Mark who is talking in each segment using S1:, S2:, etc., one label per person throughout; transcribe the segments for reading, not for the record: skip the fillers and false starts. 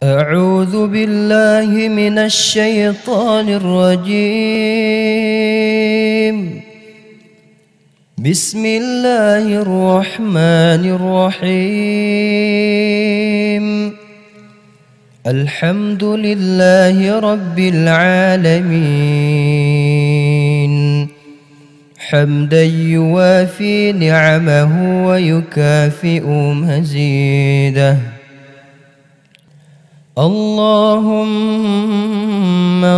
S1: أعوذ بالله من الشيطان الرجيم. بسم الله الرحمن الرحيم. الحمد لله رب العالمين حمدا يوافي نعمه ويكافئ مزيده. اللهم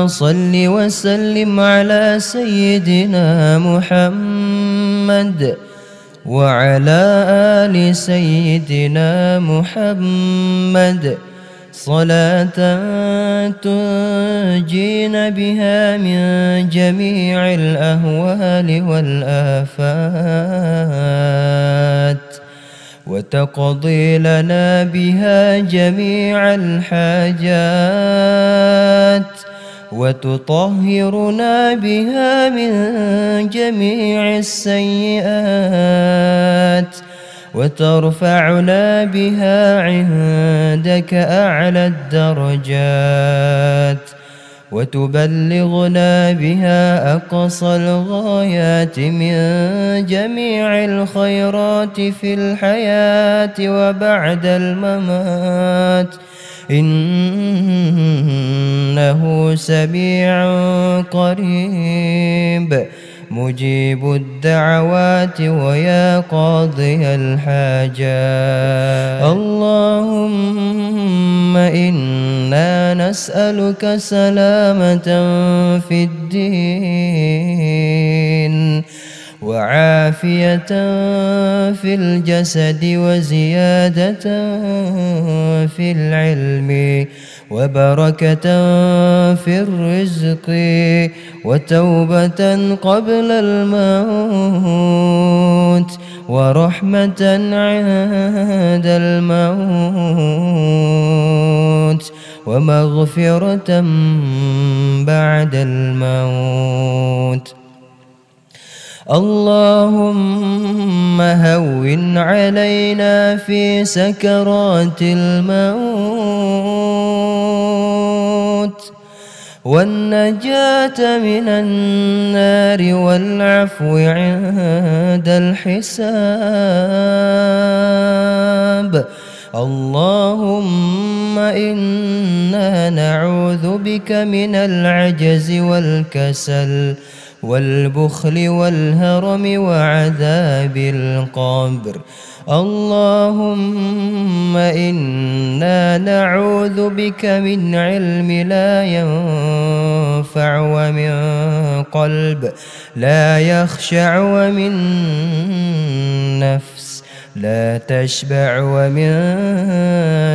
S1: صل وسلم على سيدنا محمد وعلى آل سيدنا محمد صلاة تنجينا بها من جميع الأهوال والآفات وتقضي لنا بها جميع الحاجات وتطهرنا بها من جميع السيئات وترفعنا بها عندك أعلى الدرجات وتبلغنا بها أقصى الغايات من جميع الخيرات في الحياة وبعد الممات، إنه سميع قريب مجيب الدعوات ويا قاضي الحاجات. اللهم إنا نسألك سلامة في الدين وعافية في الجسد وزيادة في العلم وبركة في الرزق وتوبة قبل الموت ورحمة عند الموت ومغفرة بعد الموت. اللهم هون علينا في سكرات الموت والنجاة من النار والعفو عند الحساب. اللهم إنا نعوذ بك من العجز والكسل والبخل والهرم وعذاب القبر. اللهم إنا نعوذ بك من علم لا ينفع ومن قلب لا يخشع ومن نفس لا تشبع ومن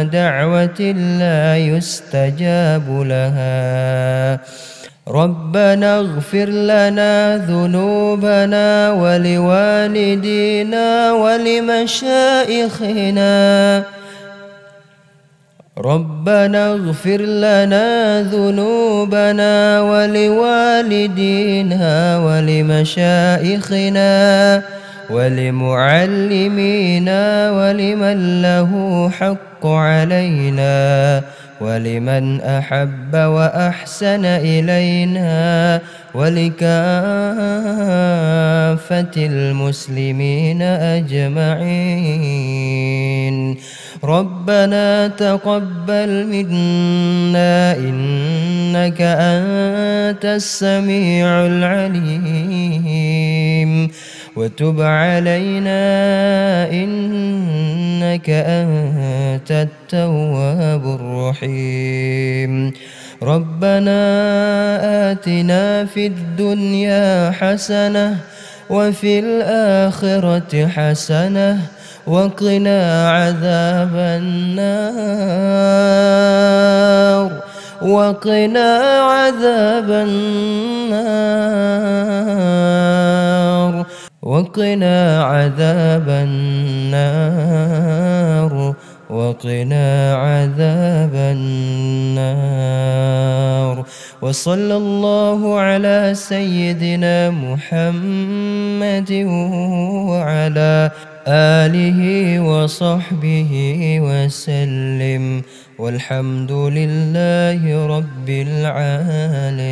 S1: دعوة لا يستجاب لها. ربنا اغفر لنا ذنوبنا ولوالدينا ولمشائخنا. ربنا اغفر لنا ذنوبنا ولوالدينا ولمشائخنا ولمعلمينا ولمن له حق علينا ولمن أحب وأحسن إلينا ولكافة المسلمين أجمعين. ربنا تقبل منا إنك أنت السميع العليم وتب علينا إنك أنت التواب الرحيم. ربنا آتنا في الدنيا حسنة وفي الآخرة حسنة وقنا عذاب النار وقنا عذاب النار وقنا عذاب النار وقنا عذاب النار. وصلى الله على سيدنا محمد وعلى آله وصحبه وسلم. والحمد لله رب العالمين.